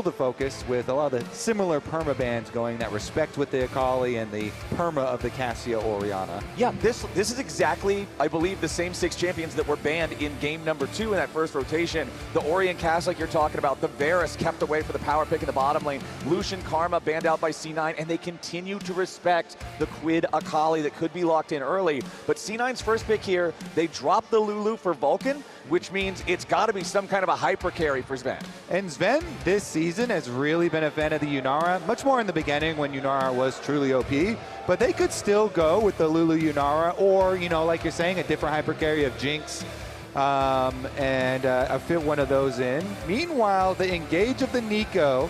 the focus with a lot of the similar perma bans going, that respect with the Akali and the perma of the Cassia Orianna. Yeah, this is exactly, I believe, the same 6 champions that were banned in game number 2 in that first rotation. The Orion Cass, like you're talking about, the Varus kept away for the power pick in the bottom lane, Lucian Karma banned out by C9, and they continue to respect the QUID Akali that could be locked in early. But C9's first pick here, they dropped the Lulu for Vulcan, which means it's got to be some kind of a hyper carry for Zven. And Zven this season has really been a fan of the Yunara, much more in the beginning when Yunara was truly OP, but they could still go with the Lulu Yunara, or, you know, like you're saying, a different hyper carry of Jinx, and fit one of those in. Meanwhile, the engage of the Neeko,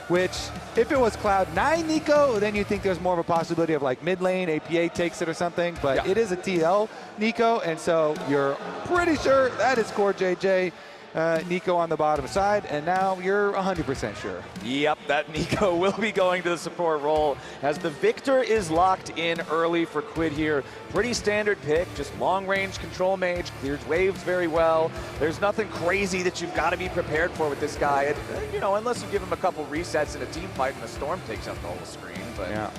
which, if it was Cloud9 Neeko, then you think there's more of a possibility of like mid lane, APA takes it or something, but yeah, it is a TL Neeko, and so you're pretty sure that is CoreJJ Neeko on the bottom side, and now you're 100% sure. Yep, that Neeko will be going to the support role as the Viktor is locked in early for QUID here. Pretty standard pick, just long-range control mage, clears waves very well. There's nothing crazy that you've got to be prepared for with this guy, and, you know, unless you give him a couple resets in a team fight and the storm takes up the whole screen. But yeah,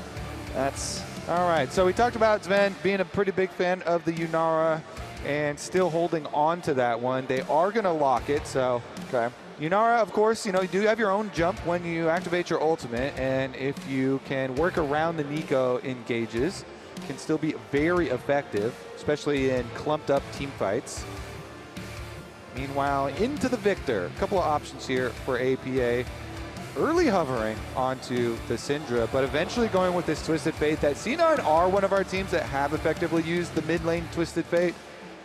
that's all right. So we talked about Zven being a pretty big fan of the Yunara and still holding on to that one. They are going to lock it, so okay. Yunara, of course, you know, you do have your own jump when you activate your ultimate, and if you can work around the Neeko engages, can still be very effective, especially in clumped up team fights. Meanwhile, into the Viktor. A couple of options here for APA. Early hovering onto the Syndra, but eventually going with this Twisted Fate. That C9 are one of our teams that have effectively used the mid lane Twisted Fate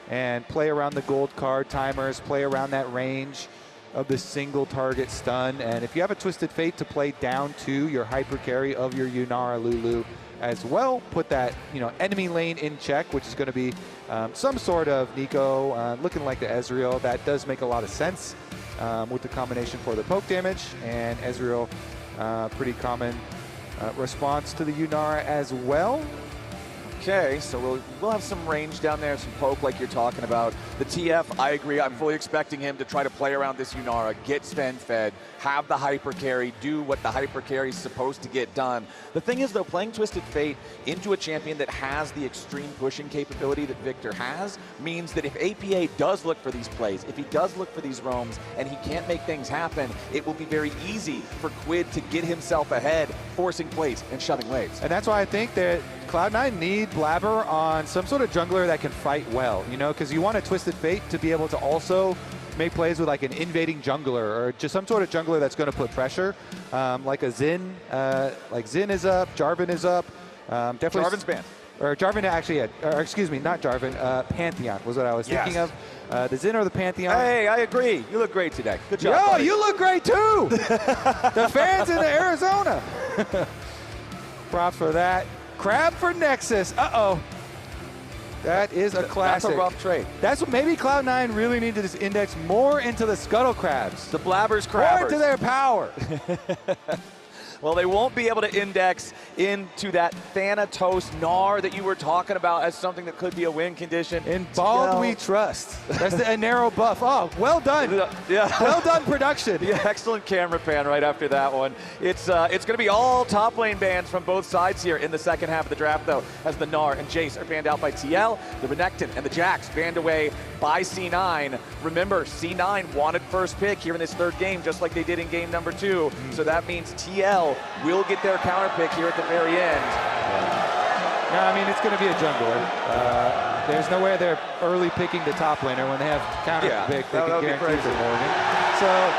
and play around the gold card timers, play around that range of the single target stun. And if you have a Twisted Fate to play down to your hyper carry of your Yunara Lulu as well, put that, you know, enemy lane in check, which is going to be some sort of Neeko looking like the Ezreal. That does make a lot of sense with the combination for the poke damage, and Ezreal, pretty common response to the Yunara as well. Okay, so we'll have some range down there, some poke like you're talking about. The TF, I agree, I'm fully expecting him to try to play around this Yunara, get Sven fed, have the hyper carry, do what the hyper carry is supposed to get done. The thing is, though, playing Twisted Fate into a champion that has the extreme pushing capability that Viktor has means that if APA does look for these plays, if he does look for these roams, and he can't make things happen, it will be very easy for QUID to get himself ahead, forcing plays and shoving waves. And that's why I think that Cloud9 need Blaber on some sort of jungler that can fight well, you know, because you want a Twisted Fate to be able to also make plays with like an invading jungler, or just some sort of jungler that's going to put pressure, like a Xin, like Xin is up, Jarvan is up. Definitely Jarvan's banned. Or Jarvan actually had, or excuse me, not Jarvan, Pantheon was what I was thinking of. The Xin or the Pantheon. Hey, I agree. You look great today. Good job, Yo, buddy. you look great too! The fans in Arizona. Props for that. Crab for Nexus. Uh-oh. That is a classic. That's a rough trade. That's what maybe Cloud9 really need to just index more into the Scuttle Crabs. The Blaber's Crabbers. More into their power. Well, they won't be able to index into that Thanatos Gnar that you were talking about as something that could be a win condition. In Bald we trust. That's the narrow buff. Oh, well done. Yeah. Well done production. Yeah, excellent camera pan right after that one. It's going to be all top lane bans from both sides here in the second half of the draft, though, as the Gnar and Jace are banned out by TL, the Renekton and the Jax banned away by C9. Remember, C9 wanted first pick here in this third game, just like they did in game number 2. So that means TL will get their counter pick here at the very end. No, I mean, it's going to be a jungler. There's no way they're early picking the top laner when they have counter pick. They can guarantee for Morgan. So,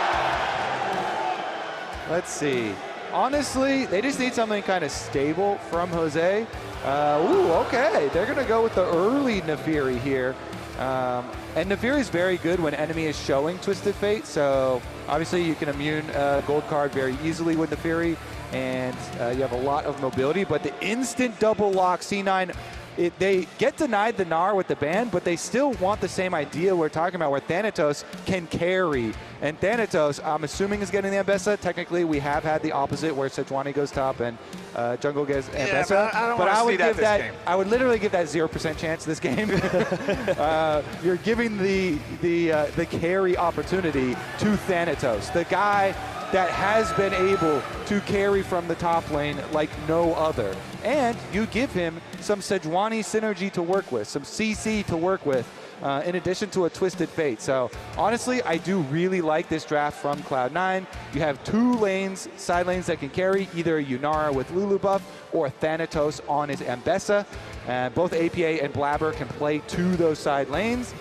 let's see. Honestly, they just need something kind of stable from Jose. Ooh, okay. They're going to go with the early Nafiri here. And Nafiri is very good when enemy is showing Twisted Fate, so obviously you can immune gold card very easily with Nafiri, and you have a lot of mobility, but the instant double lock C9, they get denied the Gnar with the ban, but they still want the same idea we're talking about, where Thanatos can carry. And Thanatos, I'm assuming, is getting the Ambessa. Technically, we have had the opposite, where Sejuani goes top and Jungle gets Ambessa. Yeah, but I don't want to see that this game. I would literally give that 0% chance this game. You're giving the carry opportunity to Thanatos, the guy that has been able to carry from the top lane like no other. And you give him some Sejuani synergy to work with, some CC to work with, in addition to a Twisted Fate. So honestly, I do really like this draft from Cloud9. You have 2 lanes, side lanes that can carry, either Yunara with Lulu buff or Thanatos on his Ambessa. Both APA and Blaber can play to those side lanes.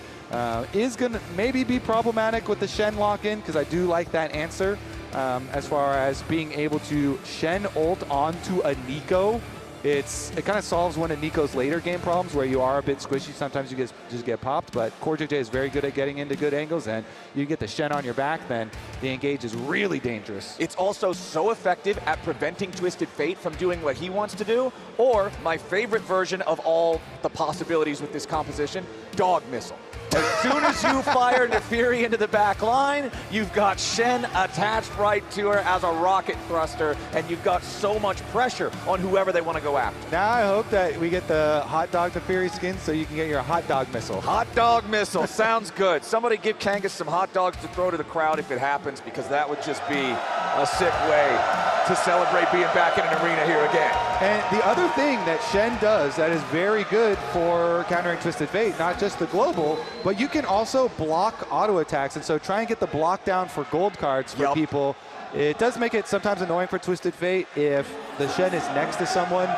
Is going to maybe be problematic with the Shen lock-in, because I do like that answer as far as being able to Shen ult onto a Neeko. It kind of solves one of Neeko's later game problems where you are a bit squishy. Sometimes you just get popped, but CoreJJ is very good at getting into good angles, and you get the Shen on your back, then the engage is really dangerous. It's also so effective at preventing Twisted Fate from doing what he wants to do, or my favorite version of all the possibilities with this composition, Dog Missile. As soon as you fire Nafiri into the back line, you've got Shen attached right to her as a rocket thruster, and you've got so much pressure on whoever they want to go after. Now I hope that we get the hot dog Nafiri skin so you can get your hot dog missile. Hot dog missile, sounds good. Somebody give Kangas some hot dogs to throw to the crowd if it happens, because that would just be a sick way to celebrate being back in an arena here again. And the other thing that Shen does that is very good for countering Twisted Fate, not just the global, but you can also block auto attacks, and so try and get the block down for gold cards for people. It does make it sometimes annoying for Twisted Fate if the Shen is next to someone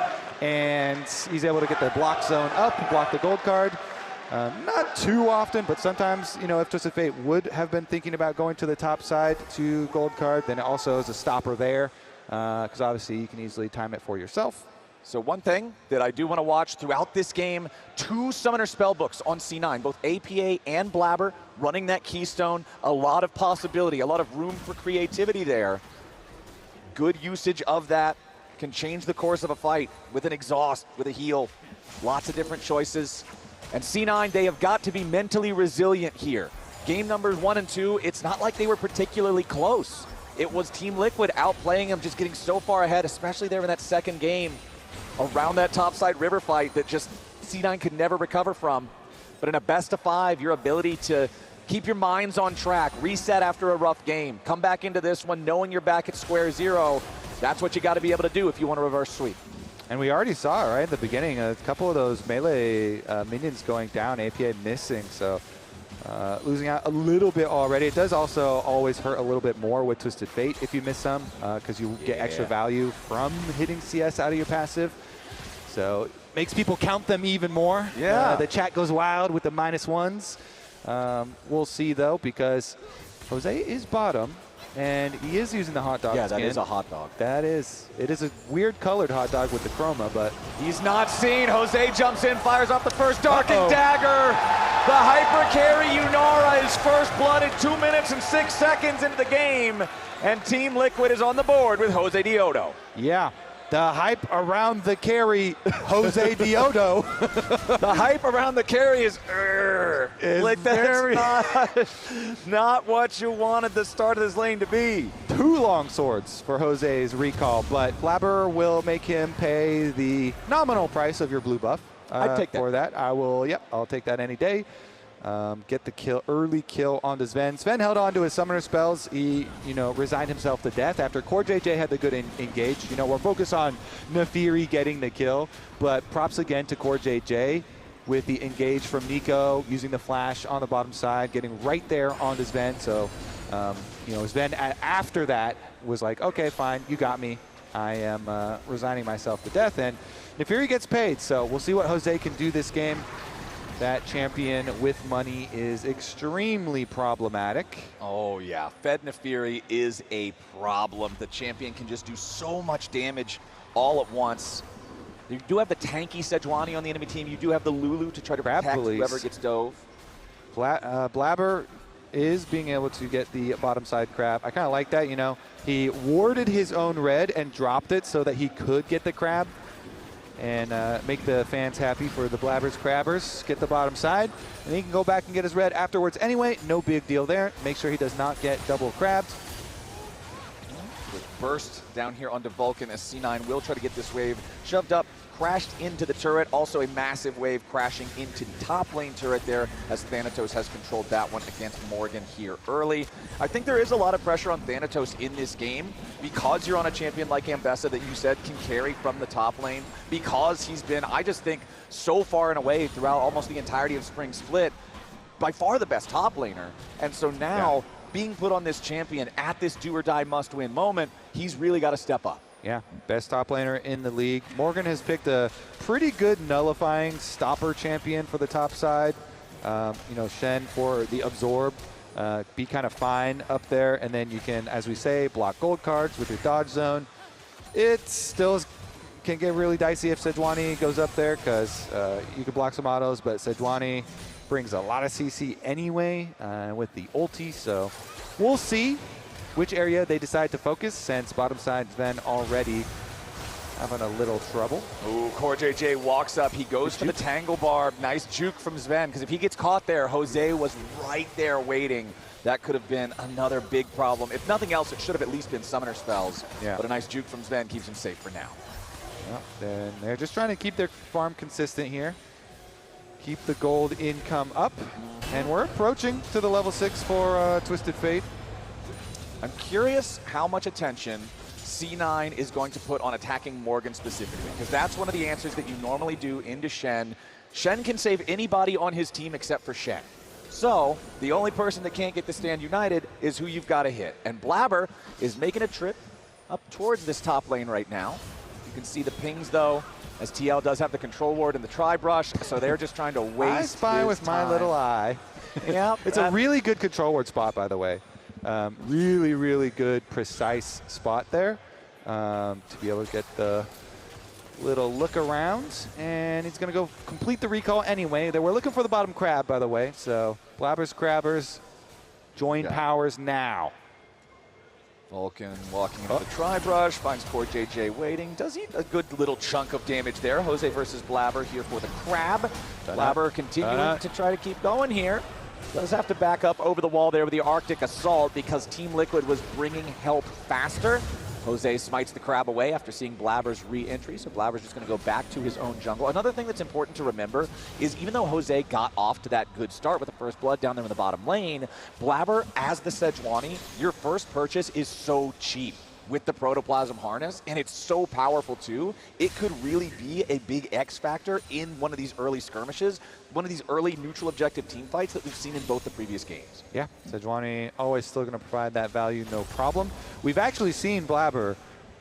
and he's able to get the block zone up, block the gold card. Not too often, but sometimes, you know, if Twisted Fate would have been thinking about going to the top side to gold card, then it also is a stopper there, because obviously you can easily time it for yourself. So one thing that I do want to watch throughout this game, 2 summoner spellbooks on C9, both APA and Blaber running that keystone. A lot of possibility, a lot of room for creativity there. Good usage of that can change the course of a fight with an exhaust, with a heal. Lots of different choices. And C9, they have got to be mentally resilient here. Game numbers 1 and 2, it's not like they were particularly close. It was Team Liquid outplaying them, just getting so far ahead, especially there in that second game, around that topside river fight that just C9 could never recover from. But in a best of 5, your ability to keep your minds on track, reset after a rough game, come back into this one knowing you're back at square 0, that's what you got to be able to do if you want to reverse sweep. And we already saw, right, at the beginning, a couple of those melee minions going down, APA missing, so losing out a little bit already. It does also always hurt a little bit more with Twisted Fate if you miss some, because you get extra value from hitting CS out of your passive. So it makes people count them even more. Yeah. The chat goes wild with the -1s. We'll see, though, because Jose is bottom, and he is using the hot dog skin. That is a hot dog. That is. It is a weird colored hot dog with the chroma, but he's not seen. Jose jumps in, fires off the first darkened dagger. The hyper carry Yunara is first blooded 2 minutes and 6 seconds into the game, and Team Liquid is on the board with Josedeodo. Yeah. The hype around the carry, Josedeodo. The hype around the carry is like that's not what you wanted the start of this lane to be. 2 long swords for Jose's recall, but Blaber will make him pay the nominal price of your blue buff. I'd take that. For that. I will, I'll take that any day. Get the kill, early kill onto Zven. Zven held on to his summoner spells. He, resigned himself to death after CoreJJ had the good engage. We're focused on Nafiri getting the kill, but props again to CoreJJ with the engage from Neeko, using the flash on the bottom side, getting right there onto Zven. So, Zven after that was like, okay, fine, you got me. I am resigning myself to death, and Nafiri gets paid. So we'll see what Jose can do this game. That champion with money is extremely problematic. Oh yeah, Fed Nafiri is a problem. The champion can just do so much damage all at once. You do have the tanky Sejuani on the enemy team. You do have the Lulu to try to protect whoever gets dove. Blaber is being able to get the bottom side crab. I kind of like that, He warded his own red and dropped it so that he could get the crab and make the fans happy for the Blaber's crabbers. Get the bottom side, and he can go back and get his red afterwards anyway. No big deal there. Make sure he does not get double crabbed. burst down here onto Vulcan as C9 will try to get this wave shoved up, crashed into the turret. Also a massive wave crashing into the top lane turret there as Thanatos has controlled that one against Morgan here early. I think there is a lot of pressure on Thanatos in this game because you're on a champion like Ambessa that you said can carry from the top lane, because he's been, I just think, so far and away throughout almost the entirety of Spring Split, by far the best top laner. And so now, being put on this champion at this do-or-die must-win moment, he's really got to step up. Yeah, best top laner in the league. Morgan has picked a pretty good nullifying stopper champion for the top side. You know, Shen for the absorb, be kind of fine up there, and then you can, as we say, block gold cards with your dodge zone. It still can get really dicey if Sejuani goes up there, because you can block some autos, but Sejuani brings a lot of CC anyway with the ulti, so we'll see which area they decide to focus, since bottom side Zven already having a little trouble. Ooh, CoreJJ walks up. He goes for the Tangle Barb. Nice juke from Zven, because if he gets caught there, Jose was right there waiting. That could have been another big problem. If nothing else, it should have at least been summoner spells. Yeah. But a nice juke from Zven keeps him safe for now. Well, then they're just trying to keep their farm consistent here. Keep the gold income up. And we're approaching to the level 6 for Twisted Fate. I'm curious how much attention C9 is going to put on attacking Morgan specifically, because that's one of the answers that you normally do into Shen. Shen can save anybody on his team except for Shen. So the only person that can't get the stand united is who you've got to hit. And Blaber is making a trip up towards this top lane right now. You can see the pings though, as TL does have the control ward and the tri-brush, so they're just trying to waste I spy with time. my little eye. Yeah, it's a really good control ward spot, by the way. Really, really good, precise spot there to be able to get the little look around. And he's going to go complete the recall anyway. They were looking for the bottom crab, by the way. So Blaber's Crabbers join powers now. Vulcan walking into the tri-brush, finds CoreJJ waiting. Does he a good little chunk of damage there. Jose versus Blaber here for the crab. Blaber continuing to try to keep going here. Does have to back up over the wall there with the Arctic Assault because Team Liquid was bringing help faster. Jose smites the crab away after seeing Blaber's re-entry, so Blaber's just going to go back to his own jungle. Another thing that's important to remember is even though Jose got off to that good start with the first blood down there in the bottom lane, Blaber, as the Sejuani, your first purchase is so cheap with the Protoplasm Harness, and it's so powerful too. It could really be a big X factor in one of these early skirmishes, one of these early neutral objective team fights that we've seen in both the previous games. Yeah, Sejuani always still going to provide that value, no problem. We've actually seen Blaber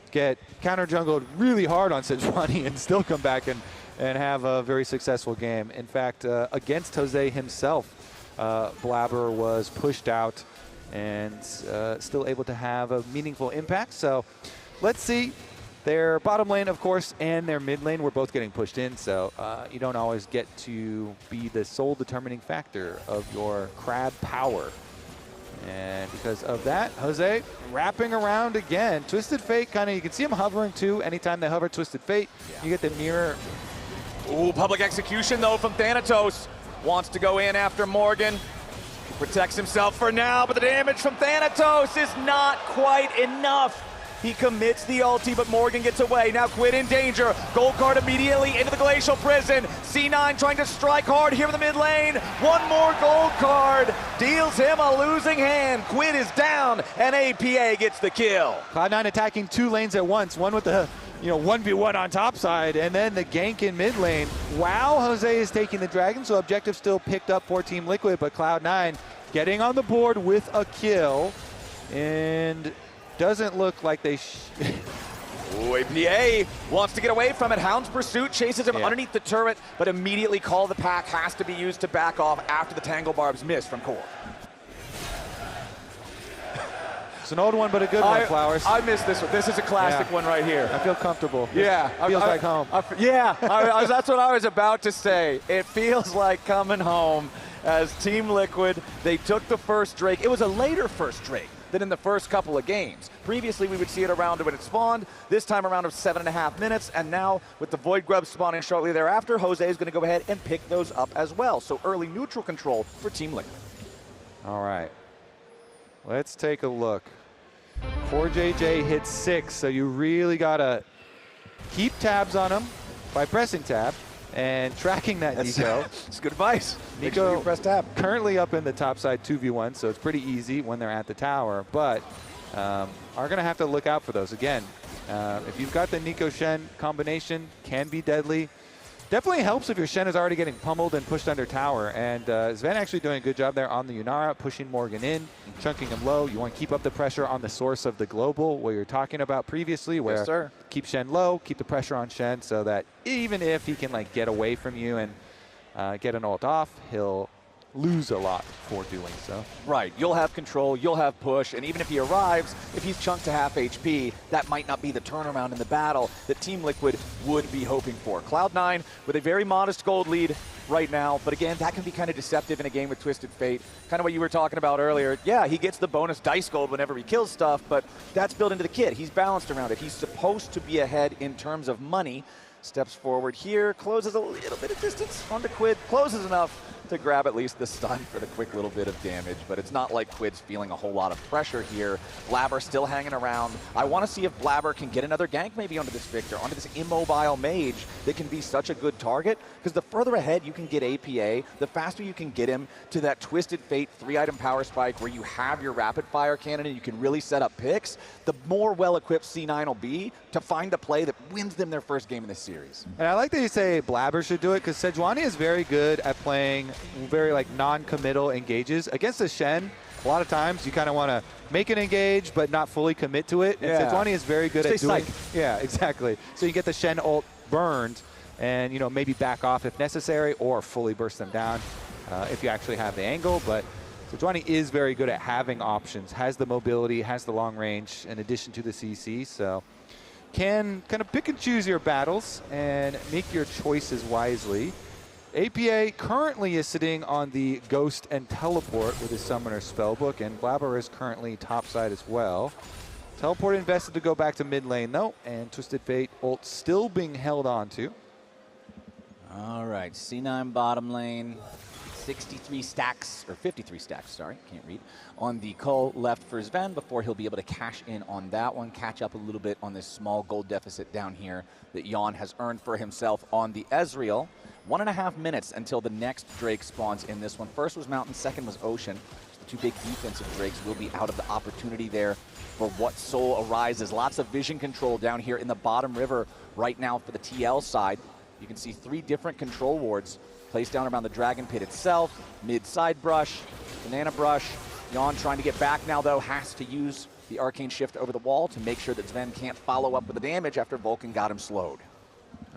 get counter jungled really hard on Sejuani and still come back and have a very successful game. In fact, against Jose himself, Blaber was pushed out and still able to have a meaningful impact. So let's see. Their bottom lane, of course, and their mid lane were both getting pushed in, so you don't always get to be the sole determining factor of your crab power. And because of that, Jose wrapping around again. Twisted Fate, kind of, you can see him hovering too. Anytime they hover Twisted Fate, you get the mirror. Ooh, public execution though from Thanatos. Wants to go in after Morgan. Protects himself for now, but the damage from Thanatos is not quite enough. He commits the ulti, but Morgan gets away. Now QUID in danger. Gold card immediately into the Glacial Prison. C9 trying to strike hard here in the mid lane. One more gold card deals him a losing hand. QUID is down, and APA gets the kill. Cloud9 attacking two lanes at once. One with the 1v1 on top side, and then the gank in mid lane. Wow, Jose is taking the dragon, so objective still picked up for Team Liquid, but Cloud9 getting on the board with a kill, and doesn't look like they Ooh, APA wants to get away from it. Hound's Pursuit chases him underneath the turret, but immediately Call the Pack has to be used to back off after the Tangle Barb's miss from Core. It's an old one, but a good one, Flowers. I missed this one. This is a classic one right here. I feel comfortable. Yeah. Feels like home. That's what I was about to say. It feels like coming home as Team Liquid. They took the first Drake. It was a later first Drake than in the first couple of games. Previously, we would see it around when it spawned. This time around of 7.5 minutes. And now with the Void Grub spawning shortly thereafter, Jose is going to go ahead and pick those up as well. So early neutral control for Team Liquid. All right. Let's take a look. CoreJJ hits 6, so you really gotta keep tabs on him by pressing tab and tracking that Neeko. It's good advice. Make Neeko sure you press tab. currently up in the top side 2v1, so it's pretty easy when they're at the tower, but are gonna have to look out for those. Again, if you've got the Neeko Shen combination, can be deadly. Definitely helps if your Shen is already getting pummeled and pushed under tower. And Zven actually doing a good job there on the Yunara, pushing Morgan in, chunking him low. You want to keep up the pressure on the source of the global, what you're talking about previously, where yes, keep Shen low, keep the pressure on Shen so that even if he can like get away from you and get an ult off, he'll lose a lot for doing so. Right, you'll have control, you'll have push, and even if he arrives, if he's chunked to half HP, that might not be the turnaround in the battle that Team Liquid would be hoping for. Cloud9 with a very modest gold lead right now, but again, that can be kind of deceptive in a game with Twisted Fate. Kind of what you were talking about earlier. Yeah, he gets the bonus dice gold whenever he kills stuff, but that's built into the kit. He's balanced around it. He's supposed to be ahead in terms of money. Steps forward here, closes a little bit of distance onto QUID, closes enough to grab at least the stun for the quick little bit of damage, but it's not like QUID's feeling a whole lot of pressure here. Blaber still hanging around. I want to see if Blaber can get another gank maybe onto this Viktor, onto this immobile mage that can be such a good target, because the further ahead you can get APA, the faster you can get him to that Twisted Fate 3-item power spike where you have your rapid fire cannon and you can really set up picks, the more well-equipped C9 will be to find the play that wins them their first game in this series. And I like that you say Blaber should do it, because Sejuani is very good at playing very like non-committal engages. Against the Shen, a lot of times you kind of want to make an engage but not fully commit to it. And Sejuani is very good at doing. Yeah, exactly. So you get the Shen ult burned and, you know, maybe back off if necessary or fully burst them down if you actually have the angle. But Sejuani is very good at having options, has the mobility, has the long range in addition to the CC. So can kind of pick and choose your battles and make your choices wisely. APA currently is sitting on the Ghost and Teleport with his Summoner Spellbook, and Blaber is currently topside as well. Teleport invested to go back to mid lane though, and Twisted Fate ult still being held on to. All right, C9 bottom lane, 63 stacks, or 53 stacks, sorry, can't read, on the cull left for Zven before he'll be able to cash in on that one, catch up a little bit on this small gold deficit down here that Yeon has earned for himself on the Ezreal. 1.5 minutes until the next Drake spawns in this one. First was Mountain, second was Ocean. The two big defensive Drakes will be out of the opportunity there for what soul arises. Lots of vision control down here in the bottom river right now for the TL side. You can see 3 different control wards placed down around the Dragon Pit itself. Mid side brush, banana brush. Yeon trying to get back now though, has to use the Arcane Shift over the wall to make sure that Zven can't follow up with the damage after Vulcan got him slowed.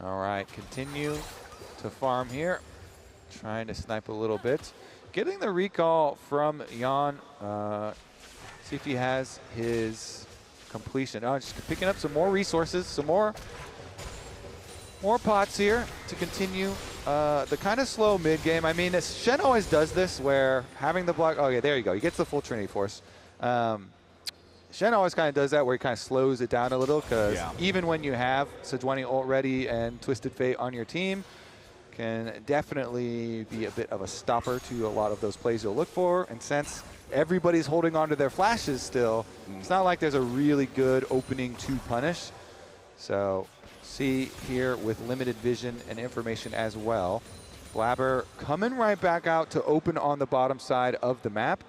All right, continue to farm here, trying to snipe a little bit. Getting the recall from Yeon. See if he has his completion. Oh, just picking up some more resources, some more pots here to continue the kind of slow mid game. I mean, Shen always does this where having the block. Oh yeah, there you go. He gets the full Trinity Force. Shen always kind of does that where he kind of slows it down a little, because even when you have Sejuani ult ready and Twisted Fate on your team, can definitely be a bit of a stopper to a lot of those plays you'll look for. And since everybody's holding on to their flashes still, it's not like there's a really good opening to punish. So see here with limited vision and information as well. Blaber coming right back out to open on the bottom side of the map,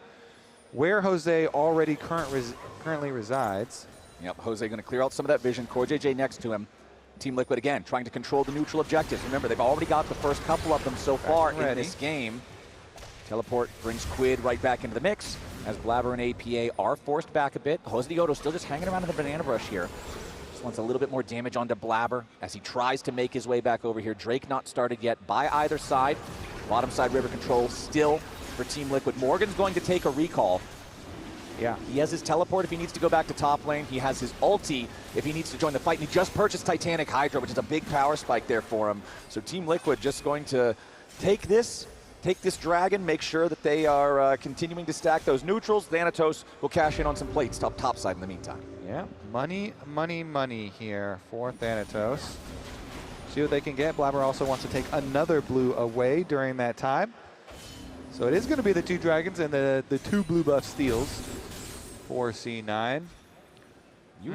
where Jose already currently resides. Yep, Jose going to clear out some of that vision. CoreJJ next to him. Team Liquid again trying to control the neutral objectives. Remember, they've already got the first couple of them so far in this game. Teleport brings QUID right back into the mix as Blaber and APA are forced back a bit. Josedeodo still just hanging around in the banana brush here. Just wants a little bit more damage onto Blaber as he tries to make his way back over here. Drake not started yet by either side. Bottom side river control still for Team Liquid. Morgan's going to take a recall. Yeah, he has his teleport if he needs to go back to top lane. He has his ulti if he needs to join the fight. And he just purchased Titanic Hydra, which is a big power spike there for him. So Team Liquid just going to take this dragon, make sure that they are continuing to stack those neutrals. Thanatos will cash in on some plates top side in the meantime. Yeah, money, money, money here for Thanatos. See what they can get. Blaber also wants to take another blue away during that time. So it is going to be the 2 dragons and the 2 blue buff steals for C9. You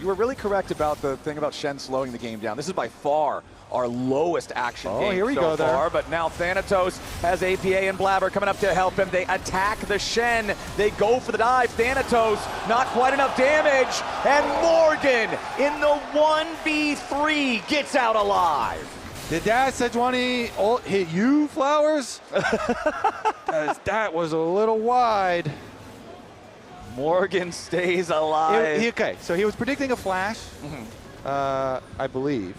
were really correct about the thing about Shen slowing the game down. This is by far our lowest action game here we so go far, there. but now Thanatos has APA and Blaber coming up to help him. They attack the Shen. They go for the dive. Thanatos, not quite enough damage, and Morgan in the 1v3 gets out alive. Did that Sejuani ult hit you, Flowers? 'Cause that was a little wide. Morgan stays alive. Okay, so he was predicting a flash, I believe.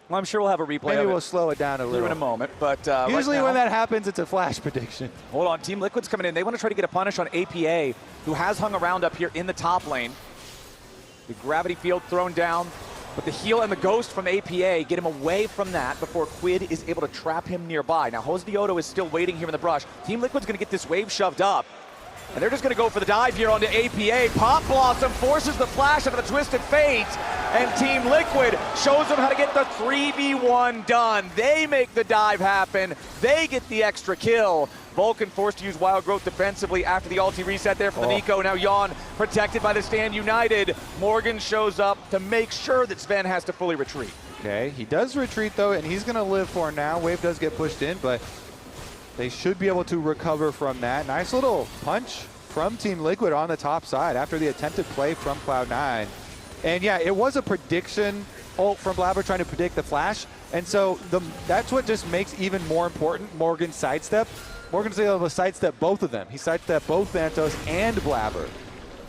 Well, I'm sure we'll have a replay Maybe of we'll it slow it down a here little. in a moment. But Usually right now, when that happens, it's a flash prediction. hold on, Team Liquid's coming in. They want to try to get a punish on APA, who has hung around up here in the top lane. The gravity field thrown down, but the heal and the ghost from APA get him away from that before QUID is able to trap him nearby. Now, Josedeodo is still waiting here in the brush. Team Liquid's going to get this wave shoved up. And they're just going to go for the dive here onto APA. Pop Blossom forces the flash out of the Twisted Fate. And Team Liquid shows them how to get the 3v1 done. They make the dive happen. They get the extra kill. Vulcan forced to use Wild Growth defensively after the ulti reset there from the Neeko. Now Yeon protected by the Stand United. Morgan shows up to make sure that Zven has to fully retreat. Okay, he does retreat though, and he's going to live for now. Wave does get pushed in, but they should be able to recover from that. Nice little punch from Team Liquid on the top side after the attempted play from Cloud9. And yeah, it was a prediction ult from Blaber trying to predict the flash. And so that's what just makes even more important Morgan's sidestep. Morgan's able to sidestep both of them. He sidestepped both Thanatos and Blaber,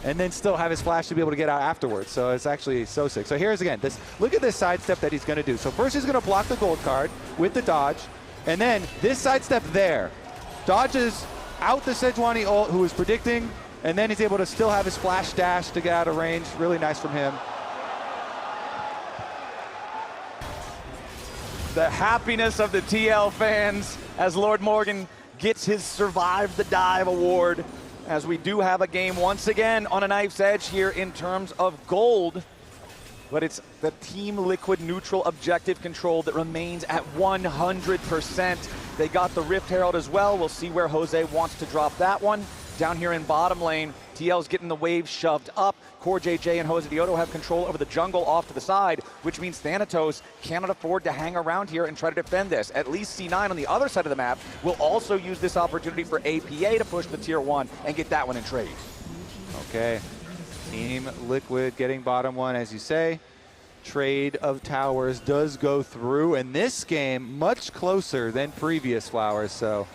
and then still have his flash to be able to get out afterwards. So it's actually so sick. So here's again, look at this sidestep that he's going to do. So first he's going to block the gold card with the dodge, and then this sidestep there dodges out the Sejuani ult, who was predicting, and then he's able to still have his flash dash to get out of range. Really nice from him. The happiness of the TL fans as Lord Morgan gets his Survive the Dive award, as we do have a game once again on a knife's edge here in terms of gold. But it's the Team Liquid neutral objective control that remains at 100%. They got the Rift Herald as well. We'll see where Jose wants to drop that one. Down here in bottom lane, TL's getting the wave shoved up. CoreJJ and Josedeodo have control over the jungle off to the side, which means Thanatos cannot afford to hang around here and try to defend this. At least C9 on the other side of the map will also use this opportunity for APA to push the tier 1 and get that one in trade. Okay, Team Liquid getting bottom one, as you say. Trade of towers does go through, and this game much closer than previous Flowers. So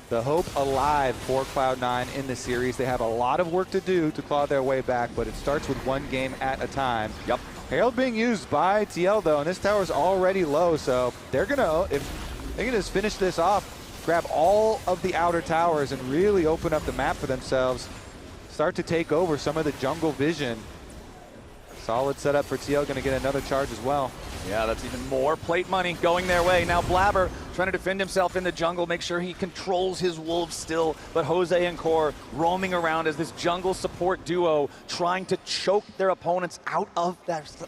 the hope alive for Cloud9 in the series. They have a lot of work to do to claw their way back, but it starts with one game at a time. Yep. Herald being used by TL though, and this tower's already low, so they're gonna, if they can just finish this off, grab all of the outer towers and really open up the map for themselves, start to take over some of the jungle vision. Solid setup for TL, gonna get another charge as well. Yeah, that's even more plate money going their way. Now Blaber trying to defend himself in the jungle, make sure he controls his wolves still, but Jose and Core roaming around as this jungle support duo trying to choke their opponents out of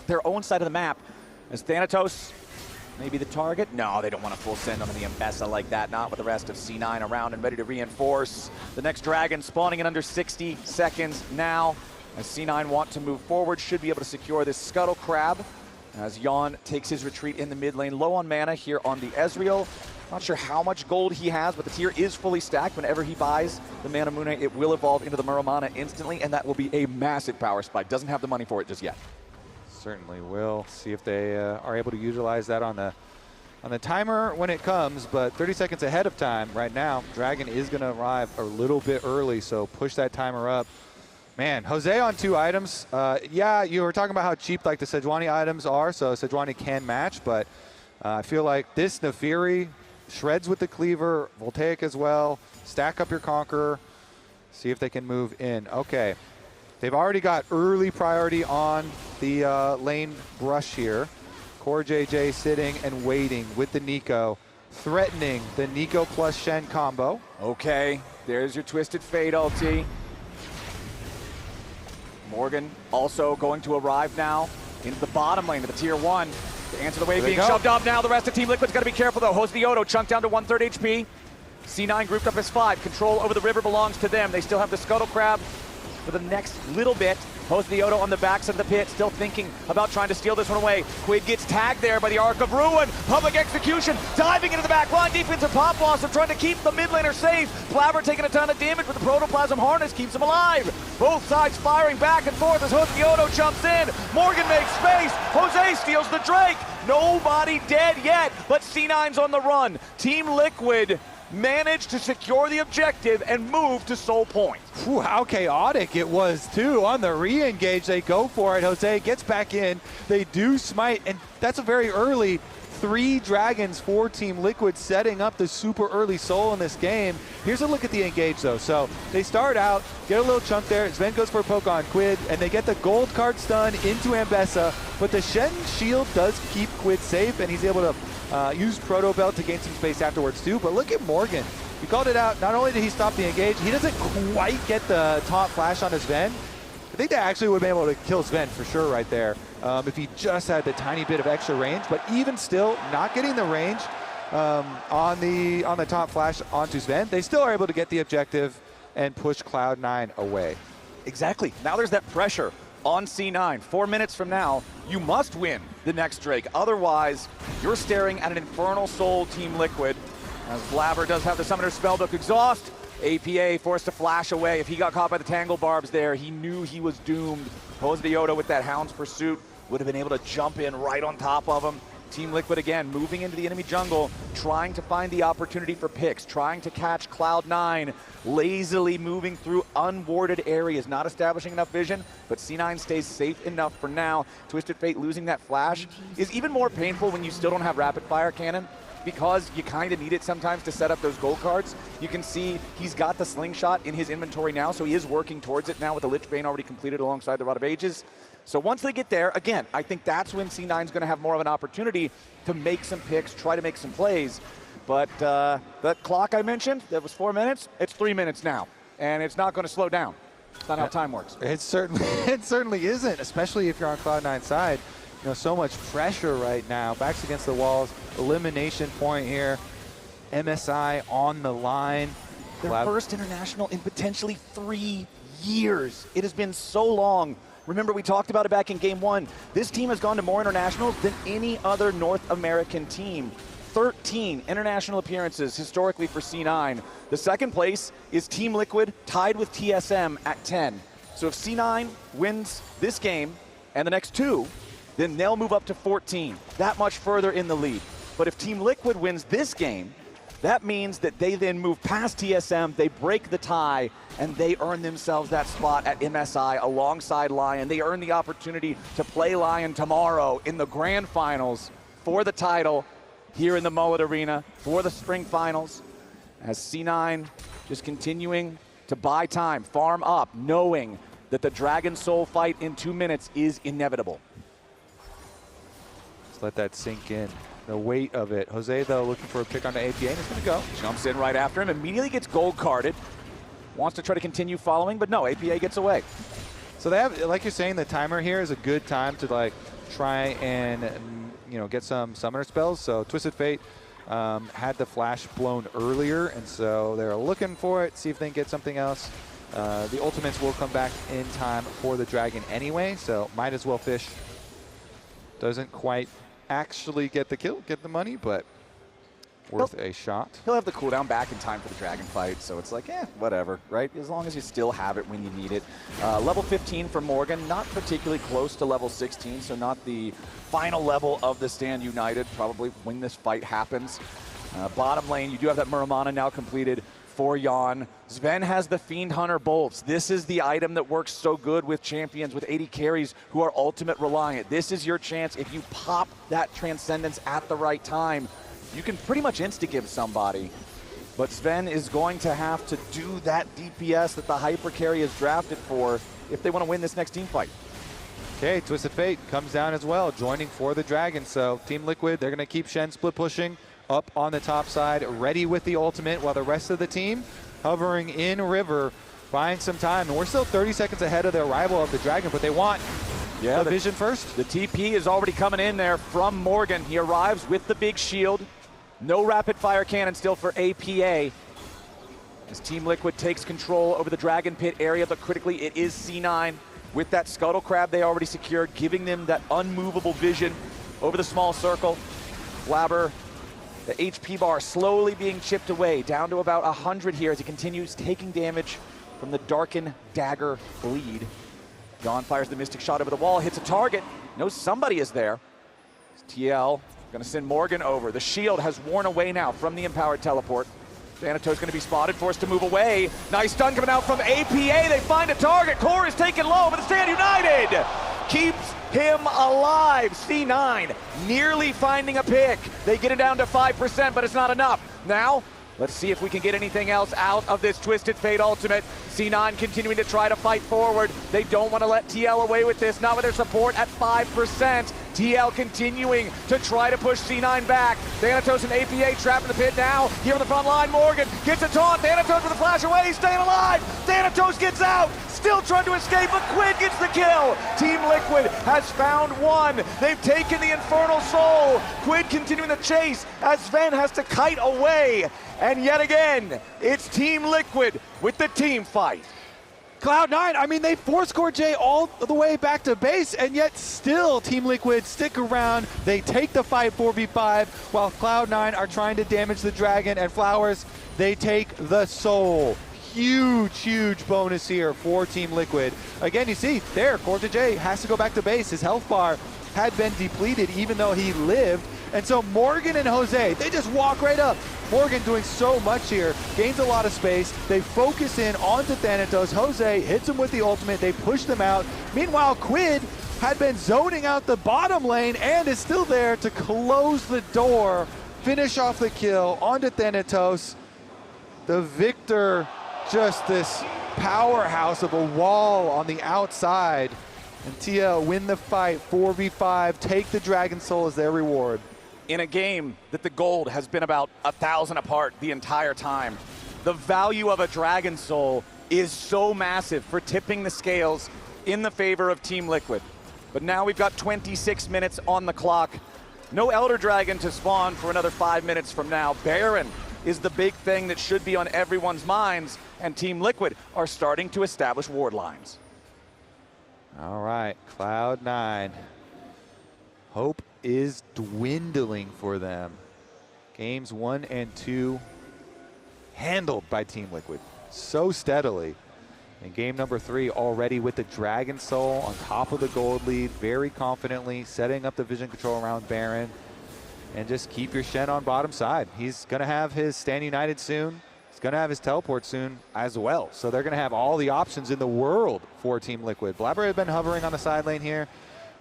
their own side of the map. As Thanatos maybe the target? No, they don't want to full send on the Ambessa like that, not with the rest of C9 around and ready to reinforce. The next dragon spawning in under 60 seconds now. As C9 want to move forward, should be able to secure this Scuttle Crab. As Yeon takes his retreat in the mid lane, low on mana here on the Ezreal. Not sure how much gold he has, but the tier is fully stacked. Whenever he buys the Mana Mune, it will evolve into the Muramana instantly, and that will be a massive power spike. Doesn't have the money for it just yet. Certainly will. See if they are able to utilize that on the timer when it comes, but 30 seconds ahead of time right now. Dragon is going to arrive a little bit early, so push that timer up. Man, Jose on 2 items. Yeah, you were talking about how cheap like the Sejuani items are, so Sejuani can match, but I feel like this Nafiri shreds with the cleaver, Voltaic as well. Stack up your Conqueror, see if they can move in. Okay, they've already got early priority on the lane brush here. CoreJJ sitting and waiting with the Neeko, threatening the Neeko plus Shen combo. Okay, there's your Twisted Fate ulti. Morgan also going to arrive now into the bottom lane of the tier 1 to answer the wave being shoved up now. The rest of Team Liquid's got to be careful though. Josedeodo chunked down to 1/3 HP. C9 grouped up as 5. Control over the river belongs to them. They still have the Scuttle Crab for the next little bit. Josedeodo on the backs of the pit, still thinking about trying to steal this one away. QUID gets tagged there by the Arc of Ruin. Public execution, diving into the back line. Defensive pop loss of trying to keep the mid laner safe. Blaber taking a ton of damage, but the Protoplasm Harness keeps him alive. Both sides firing back and forth as Josedeodo jumps in. Morgan makes space. Jose steals the Drake. Nobody dead yet, but C9's on the run. Team Liquid managed to secure the objective and move to Soul Point. Whew, how chaotic it was, too. On the re-engage, they go for it. Jose gets back in. They do smite, and that's a very early 3 dragons for Team Liquid, setting up the super early soul in this game. Here's a look at the engage, though. So they start out, get a little chunk there. Zven goes for a poke on QUID, and they get the gold card stun into Ambessa, but the Shen shield does keep QUID safe, and he's able to use Proto Belt to gain some space afterwards too. But look at Morgan. You called it out. Not only did he stop the engage, he doesn't quite get the top flash on his Zven. I think that actually would have been able to kill Zven for sure right there if he just had the tiny bit of extra range. But even still, not getting the range on the top flash onto Zven, they still are able to get the objective and push Cloud9 away. Exactly. Now there's that pressure on C9. 4 minutes from now, you must win the next Drake. Otherwise, you're staring at an Infernal Soul Team Liquid. As Blaber does have the Summoner Spellbook Exhaust, APA forced to flash away. If he got caught by the Tangle Barbs there, he knew he was doomed. Josedeodo with that Hound's Pursuit would have been able to jump in right on top of him. Team Liquid again moving into the enemy jungle, trying to find the opportunity for picks, trying to catch Cloud9, lazily moving through unwarded areas, not establishing enough vision, but C9 stays safe enough for now. Twisted Fate losing that flash is even more painful when you still don't have rapid fire cannon, because you kind of need it sometimes to set up those gold cards. You can see he's got the slingshot in his inventory now, so he is working towards it now with the Lich Bane already completed alongside the Rod of Ages. So once they get there, again, I think that's when C9's going to have more of an opportunity to make some picks, try to make some plays. But that clock I mentioned, that was 4 minutes, it's 3 minutes now, and it's not going to slow down. It's not how time works. It certainly isn't, especially if you're on Cloud9's side. You know, so much pressure right now. Backs against the walls. Elimination point here. MSI on the line. Their first international in potentially 3 years. It has been so long. Remember, we talked about it back in Game 1. This team has gone to more internationals than any other North American team. 13 international appearances historically for C9. The second place is Team Liquid, tied with TSM at 10. So if C9 wins this game and the next 2, then they'll move up to 14, that much further in the lead. But if Team Liquid wins this game, that means that they then move past TSM, they break the tie, and they earn themselves that spot at MSI alongside Lion. They earn the opportunity to play Lion tomorrow in the grand finals for the title here in the Mullet Arena for the spring finals, as C9 just continuing to buy time, farm up, knowing that the Dragon Soul fight in 2 minutes is inevitable. Let that sink in, the weight of it. Jose, though, looking for a pick on the APA, and it's going to go. Jumps in right after him, immediately gets gold carded. Wants to try to continue following, but no, APA gets away. So they have, like you're saying, the timer here is a good time to like try and, you know, get some summoner spells. So Twisted Fate had the flash blown earlier, and so they're looking for it, see if they can get something else. The ultimates will come back in time for the dragon anyway, so might as well fish. Doesn't quite actually get the kill, get the money, but worth a shot. He'll have the cooldown back in time for the dragon fight, so it's like, whatever, right? As long as you still have it when you need it. Level 15 for Morgan, not particularly close to level 16, so not the final level of the Stand United, probably when this fight happens. Bottom lane, you do have that Muramana now completed for Yeon. Zven has the Fiend Hunter bolts. This is the item that works so good with champions, with AD carries who are ultimate reliant. This is your chance. If you pop that Transcendence at the right time, you can pretty much insta-give somebody. But Zven is going to have to do that DPS that the hyper carry is drafted for if they want to win this next team fight. Okay, Twisted Fate comes down as well, joining for the Dragon. So Team Liquid, they're going to keep Shen split pushing up on the top side, ready with the ultimate, while the rest of the team hovering in river, buying some time. And we're still 30 seconds ahead of their rival of the Dragon, but they want the vision first. The TP is already coming in there from Morgan. He arrives with the big shield. No rapid fire cannon still for APA. As Team Liquid takes control over the Dragon Pit area, but critically it is C9. with that scuttle crab they already secured, giving them that unmovable vision over the small circle. Blaber, the HP bar slowly being chipped away, down to about 100 here as he continues taking damage from the Darken Dagger bleed. Yeon fires the Mystic Shot over the wall, hits a target, knows somebody is there. TL gonna send Morgan over. The shield has worn away now from the empowered teleport. Thanatos gonna be spotted, forced to move away. Nice stun coming out from APA. They find a target. Core is taken low, but the Stand United keeps him alive. C9 nearly finding a pick. They get it down to 5%, but it's not enough. Now, let's see if we can get anything else out of this Twisted Fate ultimate. C9 continuing to try to fight forward. They don't want to let TL away with this, not with their support at 5%. TL continuing to try to push C9 back. Thanatos and APA trapped in the pit now. Here on the front line, Morgan gets a taunt. Thanatos with a flash away, staying alive. Thanatos gets out, still trying to escape, but QUID gets the kill. Team Liquid has found one. They've taken the Infernal Soul. QUID continuing the chase as Zven has to kite away. And yet again, it's Team Liquid with the team fight. Cloud9, I mean, they forced CoreJJ all the way back to base, and yet still Team Liquid stick around. They take the fight 4v5, while Cloud9 are trying to damage the dragon, and Flowers, they take the soul. Huge, huge bonus here for Team Liquid. Again, you see there, CoreJJ has to go back to base. His health bar had been depleted even though he lived. And so Morgan and Jose, they just walk right up. Morgan doing so much here, gains a lot of space. They focus in onto Thanatos. Jose hits him with the ultimate. They push them out. Meanwhile, QUID had been zoning out the bottom lane and is still there to close the door, finish off the kill onto Thanatos. The Viktor, just this powerhouse of a wall on the outside. And TL win the fight 4v5, take the Dragon Soul as their reward. In a game that the gold has been about 1,000 apart the entire time, the value of a Dragon Soul is so massive for tipping the scales in the favor of Team Liquid. But now we've got 26 minutes on the clock. No Elder Dragon to spawn for another 5 minutes from now. Baron is the big thing that should be on everyone's minds, and Team Liquid are starting to establish ward lines. All right, Cloud9. Hope is dwindling for them. Games 1 and 2 handled by Team Liquid so steadily. And game number 3 already with the Dragon Soul on top of the gold lead, very confidently setting up the vision control around Baron. And just keep your Shen on bottom side. He's gonna have his Stand United soon. He's gonna have his teleport soon as well. So they're gonna have all the options in the world for Team Liquid. Blaber has been hovering on the side lane here.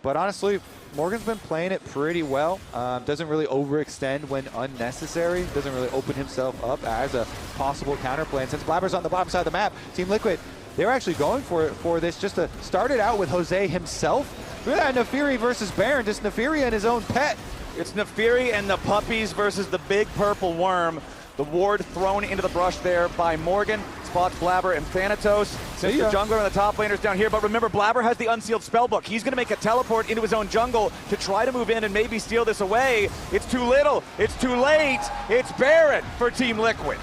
But honestly, Morgan's been playing it pretty well. Doesn't really overextend when unnecessary. Doesn't really open himself up as a possible counterplay. And since Blaber's on the bottom side of the map, Team Liquid, they're actually going for this just to start it out with Jose himself. Look at that Nafiri versus Baron, just Nafiri and his own pet. It's Nafiri and the puppies versus the big purple worm. The ward thrown into the brush there by Morgan. Spots Blaber and Thanatos. Since the jungler and the top laners down here. But remember, Blaber has the unsealed spellbook. He's going to make a teleport into his own jungle to try to move in and maybe steal this away. It's too little. It's too late. It's Baron for Team Liquid.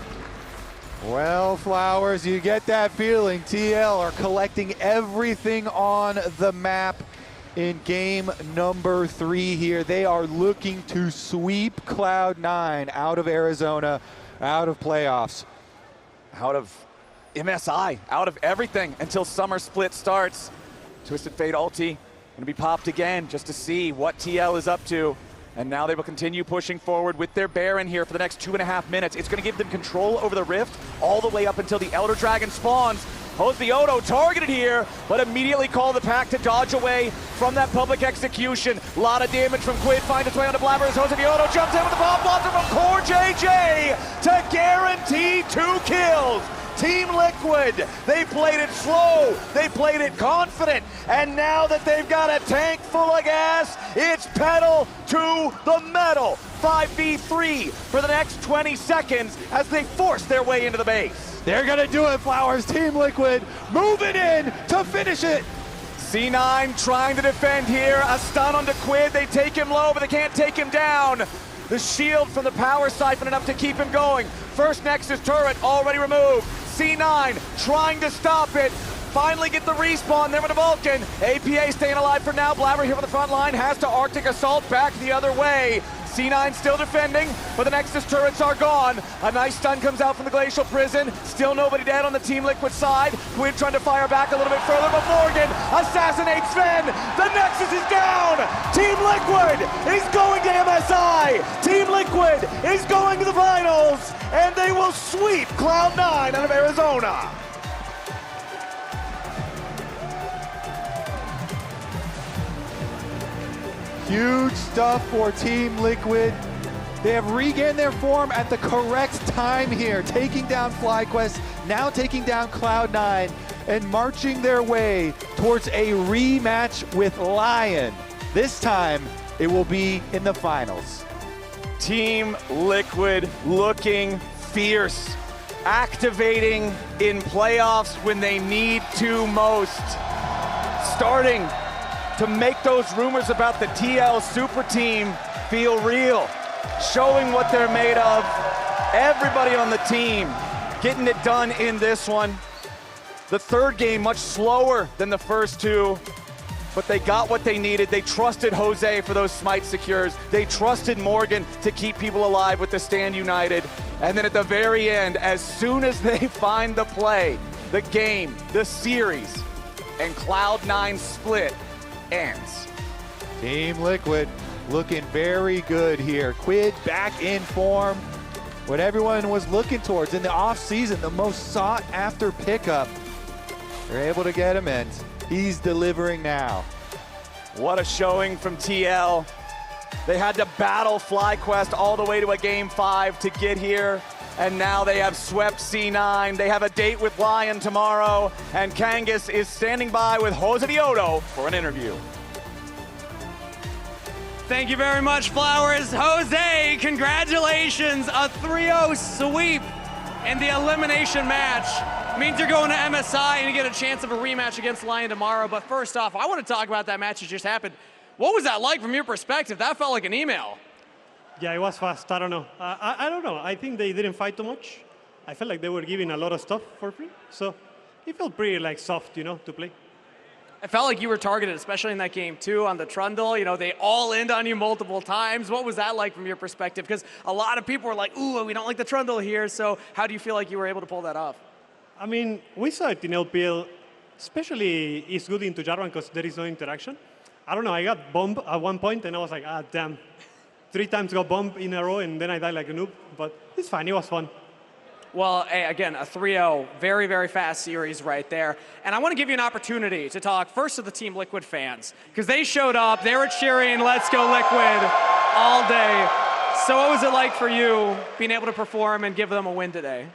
Well, Flowers, you get that feeling. TL are collecting everything on the map in game number 3 here. They are looking to sweep Cloud9 out of Arizona, out of playoffs. Out of MSI, out of everything until Summer Split starts. Twisted Fate ulti gonna be popped again just to see what TL is up to. And now they will continue pushing forward with their Baron here for the next 2.5 minutes. It's gonna give them control over the Rift all the way up until the Elder Dragon spawns. Josedeodo targeted here, but immediately called the pack to dodge away from that public execution. A lot of damage from QUID, finds its way onto Blaber as Josedeodo jumps in with the bomb blossom from CoreJJ to guarantee 2 kills. Team Liquid, they played it slow, they played it confident, and now that they've got a tank full of gas, it's pedal to the metal. 5v3 for the next 20 seconds as they force their way into the base. They're gonna do it, Flowers. Team Liquid moving in to finish it. C9 trying to defend here, a stun onto QUID, they take him low, but they can't take him down. The shield from the power siphon enough to keep him going. First Nexus turret already removed. C9 trying to stop it. finally get the respawn there with the Vulcan. APA staying alive for now. Blaber here on the front line, has to Arctic Assault back the other way. C9 still defending, but the Nexus turrets are gone. A nice stun comes out from the Glacial Prison. Still nobody dead on the Team Liquid side. QUID trying to fire back a little bit further, but Morgan assassinates Zven. The Nexus is down. Team Liquid is going to MSI. Team Liquid is going to the finals, and they will sweep Cloud9 out of Arizona. Huge stuff for Team Liquid. They have regained their form at the correct time here, taking down FlyQuest, now taking down Cloud9, and marching their way towards a rematch with Lion. This time, it will be in the finals. Team Liquid looking fierce, activating in playoffs when they need to most. Starting to make those rumors about the TL Super Team feel real, showing what they're made of. Everybody on the team getting it done in this one. The third game much slower than the first two, but they got what they needed. They trusted Jose for those smite secures. They trusted Morgan to keep people alive with the Stand United. And then at the very end, as soon as they find the play, the game, the series, and Cloud9 split ends. Team Liquid looking very good here. QUID back in form. What everyone was looking towards in the offseason, the most sought after pickup. They're able to get him in. He's delivering now. What a showing from TL. They had to battle FlyQuest all the way to a Game 5 to get here, and now they have swept C9. They have a date with Lion tomorrow, and Kangas is standing by with Josedeodo for an interview. Thank you very much, Flowers. Jose, congratulations, a 3-0 sweep in the elimination match. Means you're going to MSI and you get a chance of a rematch against Lion tomorrow. But first off, I want to talk about that match that just happened. What was that like from your perspective? That felt like an email. Yeah, it was fast. I don't know. I don't know. I think they didn't fight too much. I felt like they were giving a lot of stuff for free. So it felt pretty like soft, you know, to play. I felt like you were targeted, especially in that game too, on the Trundle. You know, they all in on you multiple times. What was that like from your perspective? Because a lot of people were like, ooh, we don't like the Trundle here. So how do you feel like you were able to pull that off? I mean, we saw it in LPL, especially it's good into Jarvan because there is no interaction. I don't know, I got bombed at one point and I was like, ah, damn. 3 times got bombed in a row and then I died like a noob, but it's fine, it was fun. Well, hey, again, a 3-0, very, very fast series right there. And I want to give you an opportunity to talk first to the Team Liquid fans, because they showed up, they were cheering, let's go Liquid, all day. So what was it like for you being able to perform and give them a win today?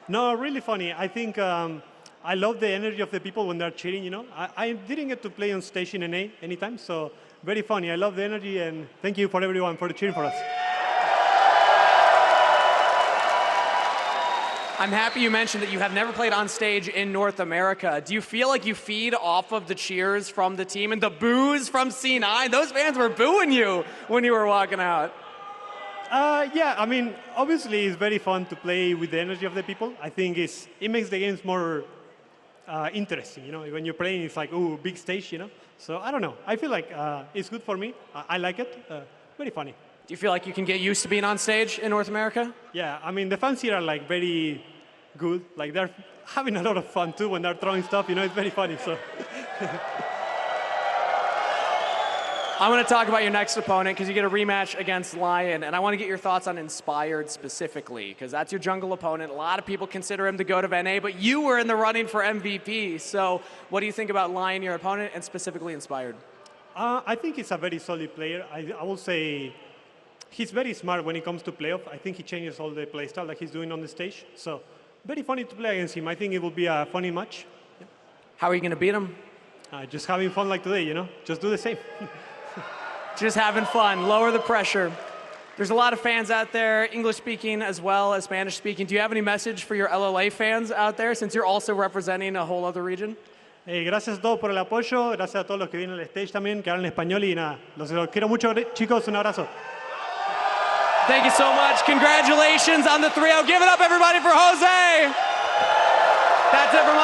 No, really funny. I think I love the energy of the people when they're cheering, you know. I didn't get to play on stage in NA anytime, so very funny. I love the energy, and thank you for everyone for cheering for us. I'm happy you mentioned that you have never played on stage in North America. Do you feel like you feed off of the cheers from the team and the boos from C9? Those fans were booing you when you were walking out. Yeah, I mean, obviously it's very fun to play with the energy of the people. I think it makes the games more interesting, you know. When you're playing, it's like, ooh, big stage, you know. So I don't know. I feel like it's good for me. I like it. Very funny. Do you feel like you can get used to being on stage in North America? Yeah, I mean, the fans here are like very good. Like they're having a lot of fun too when they're throwing stuff, you know, it's very funny, so. I want to talk about your next opponent because you get a rematch against Lion, and I want to get your thoughts on Inspired specifically, because that's your jungle opponent. A lot of people consider him the GOAT of NA, but you were in the running for MVP. So what do you think about Lion, your opponent, and specifically Inspired? I think he's a very solid player. I will say he's very smart when it comes to playoff. I think he changes all the playstyle like he's doing on the stage. So very funny to play against him. I think it will be a funny match. Yeah. How are you going to beat him? Just having fun like today, you know? Just do the same. Just having fun, lower the pressure. There's a lot of fans out there, English-speaking as well as Spanish-speaking. Do you have any message for your LLA fans out there, since you're also representing a whole other region? Gracias a todos por el apoyo, gracias a todos los que vienen al stage también, que hablan español y nada. Los quiero mucho, chicos, un abrazo. Thank you so much. Congratulations on the 3-0. Give it up, everybody, for Jose. That's it from us.